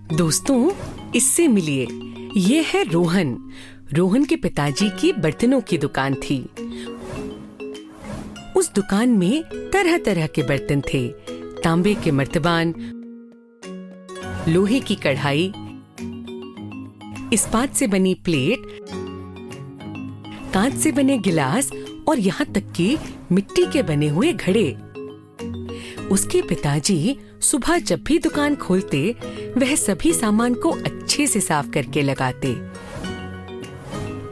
दोस्तों, इससे मिलिए, ये है रोहन। रोहन के पिताजी की बर्तनों की दुकान थी। उस दुकान में तरह तरह के बर्तन थे। तांबे के मर्तबान, लोहे की कढ़ाई, इस्पात से बनी प्लेट, कांच से बने गिलास और यहाँ तक कि मिट्टी के बने हुए घड़े। उसके पिताजी सुबह जब भी दुकान खोलते, वह सभी सामान को अच्छे से साफ करके लगाते।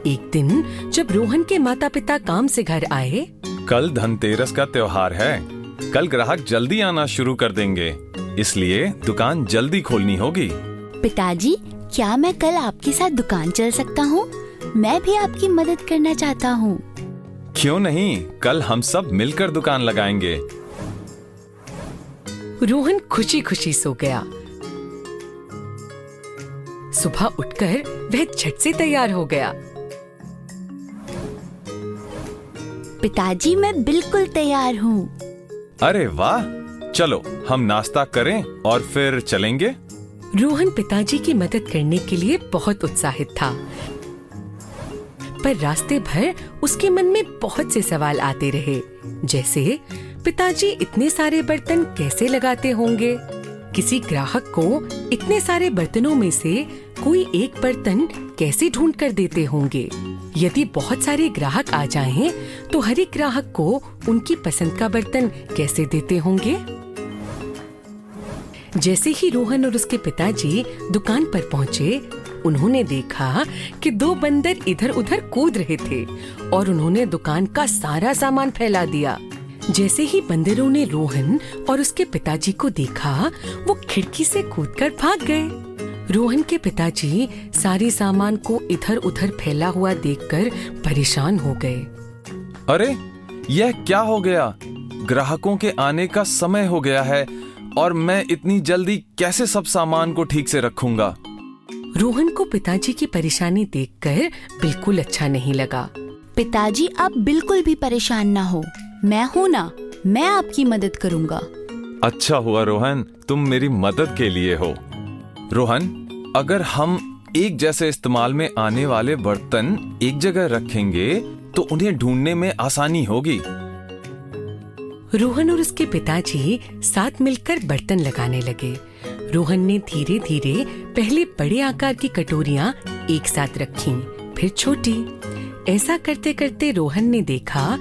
एक दिन जब रोहन के माता पिता काम से घर आए, कल धनतेरस का त्योहार है। कल ग्राहक जल्दी आना शुरू कर देंगे, इसलिए दुकान जल्दी खोलनी होगी। पिताजी, क्या मैं कल आपके साथ दुकान चल सकता हूँ? मैं भी आपकी मदद करना चाहता हूँ। क्यों नहीं, कल हम सब मिलकर दुकान लगाएंगे। रोहन खुशी खुशी सो गया। सुबह उठकर वह झट से तैयार हो गया। पिताजी, मैं बिल्कुल तैयार हूँ। अरे वाह, चलो हम नाश्ता करें और फिर चलेंगे। रोहन पिताजी की मदद करने के लिए बहुत उत्साहित था, पर रास्ते भर उसके मन में बहुत से सवाल आते रहे, जैसे पिताजी इतने सारे बर्तन कैसे लगाते होंगे? किसी ग्राहक को इतने सारे बर्तनों में से कोई एक बर्तन कैसे ढूंढ कर देते होंगे? यदि बहुत सारे ग्राहक आ जाएं, तो हर एक ग्राहक को उनकी पसंद का बर्तन कैसे देते होंगे? जैसे ही रोहन और उसके पिताजी दुकान पर पहुँचे, उन्होंने देखा कि दो बंदर इधर उधर कूद रहे थे और उन्होंने दुकान का सारा सामान फैला दिया। जैसे ही बंदरों ने रोहन और उसके पिताजी को देखा, वो खिड़की से कूदकर भाग गए। रोहन के पिताजी सारे सामान को इधर उधर फैला हुआ देखकर परेशान हो गए। अरे, यह क्या हो गया? ग्राहकों के आने का समय हो गया है और मैं इतनी जल्दी कैसे सब सामान को ठीक से रखूंगा? रोहन को पिताजी की परेशानी देखकर बिल्कुल अच्छा नहीं लगा। पिताजी, आप बिल्कुल भी परेशान ना हो, मैं हूँ ना, मैं आपकी मदद करूँगा। अच्छा हुआ रोहन, तुम मेरी मदद के लिए हो। रोहन, अगर हम एक जैसे इस्तेमाल में आने वाले बर्तन एक जगह रखेंगे तो उन्हें ढूंढने में आसानी होगी। रोहन और उसके पिताजी साथ मिलकर बर्तन लगाने लगे। रोहन ने धीरे धीरे पहले बड़े आकार की कटोरियां एक साथ रखीं, फिर छोटी। ऐसा करते करते रोहन ने देखा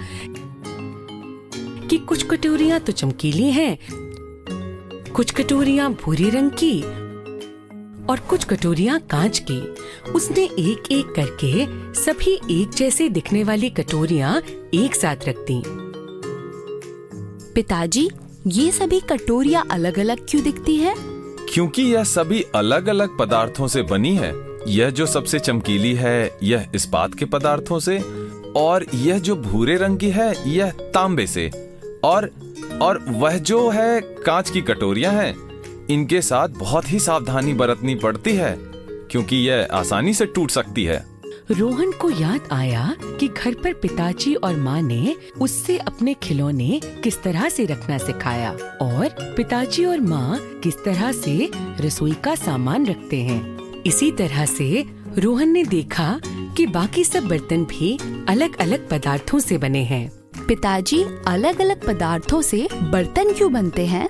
कि कुछ कटोरियां तो चमकीली हैं, कुछ कटोरियां भूरे रंग की और कुछ कटोरियां कांच की। उसने एक एक करके सभी एक जैसे दिखने वाली कटोरियां एक साथ रख दी। पिताजी, ये सभी कटोरियां अलग अलग क्यों दिखती हैं? क्योंकि यह सभी अलग अलग पदार्थों से बनी है। यह जो सबसे चमकीली है, यह इस्पात के पदार्थों से, और यह जो भूरे रंग की है, यह तांबे से, और वह जो है कांच की कटोरियां हैं। इनके साथ बहुत ही सावधानी बरतनी पड़ती है, क्योंकि यह आसानी से टूट सकती है। रोहन को याद आया कि घर पर पिताजी और माँ ने उससे अपने खिलौने किस तरह से रखना सिखाया और पिताजी और माँ किस तरह से रसोई का सामान रखते हैं। इसी तरह से रोहन ने देखा कि बाकी सब बर्तन भी अलग अलग पदार्थों से बने हैं। पिताजी, अलग अलग पदार्थों से बर्तन क्यों बनते हैं?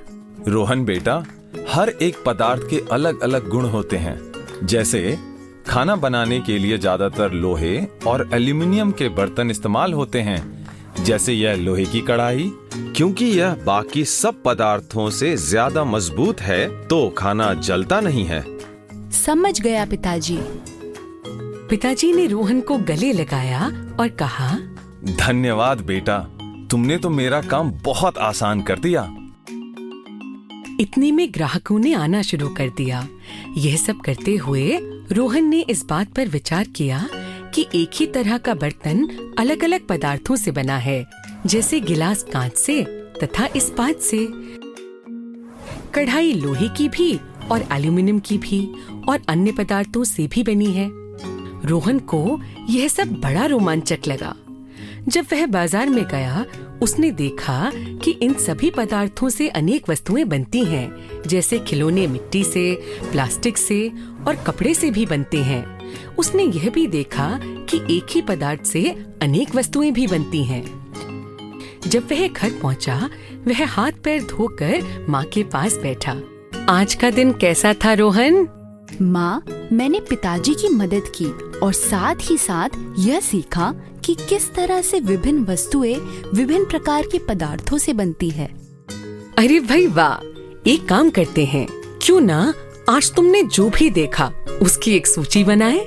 रोहन बेटा, हर एक पदार्थ के अलग अलग गुण होते हैं। जैसे खाना बनाने के लिए ज्यादातर लोहे और एल्युमिनियम के बर्तन इस्तेमाल होते हैं। जैसे यह लोहे की कढ़ाई, क्योंकि यह बाकी सब पदार्थों से ज्यादा मजबूत है, तो खाना जलता नहीं है। समझ गया पिताजी। पिताजी ने रोहन को गले लगाया और कहा, धन्यवाद बेटा, तुमने तो मेरा काम बहुत आसान कर दिया। इतने में ग्राहकों ने आना शुरू कर दिया। यह सब करते हुए रोहन ने इस बात पर विचार किया कि एक ही तरह का बर्तन अलग अलग पदार्थों से बना है, जैसे गिलास कांच से तथा इस्पात से, कढ़ाई लोहे की भी और एल्युमिनियम की भी और अन्य पदार्थों से भी बनी है। रोहन को यह सब बड़ा रोमांचक लगा। जब वह बाजार में गया, उसने देखा कि इन सभी पदार्थों से अनेक वस्तुएं बनती हैं, जैसे खिलौने मिट्टी से, प्लास्टिक से और कपड़े से भी बनते हैं। उसने यह भी देखा कि एक ही पदार्थ से अनेक वस्तुएं भी बनती हैं। जब वह घर पहुंचा, वह हाथ पैर धोकर माँ के पास बैठा। आज का दिन कैसा था रोहन? माँ, मैंने पिताजी की मदद की और साथ ही साथ यह सीखा कि किस तरह से विभिन्न वस्तुएं विभिन्न प्रकार के पदार्थों से बनती है। अरे भाई वाह! एक काम करते हैं, क्यों ना आज तुमने जो भी देखा उसकी एक सूची बनाए।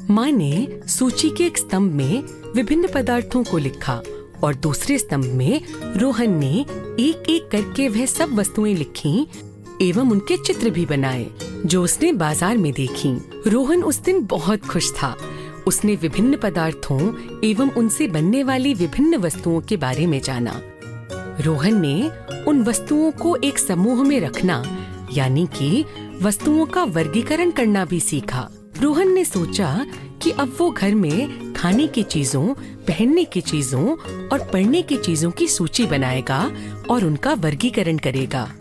माँ ने सूची के एक स्तंभ में विभिन्न पदार्थों को लिखा और दूसरे स्तंभ में रोहन ने एक एक करके वह सब वस्तुएं लिखी एवं उनके चित्र भी बनाए जो उसने बाजार में देखी। रोहन उस दिन बहुत खुश था। उसने विभिन्न पदार्थों एवं उनसे बनने वाली विभिन्न वस्तुओं के बारे में जाना। रोहन ने उन वस्तुओं को एक समूह में रखना, यानी कि वस्तुओं का वर्गीकरण करना भी सीखा। रोहन ने सोचा कि अब वो घर में खाने की चीजों, पहनने की चीजों और पढ़ने की चीजों की सूची बनाएगा और उनका वर्गीकरण करेगा।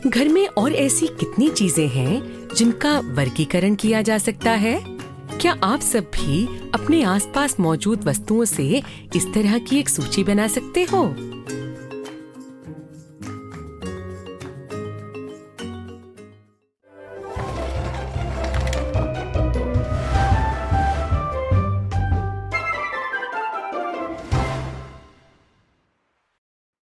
घर में और ऐसी कितनी चीजें हैं जिनका वर्गीकरण किया जा सकता है? क्या आप सब भी अपने आसपास मौजूद वस्तुओं से इस तरह की एक सूची बना सकते हो?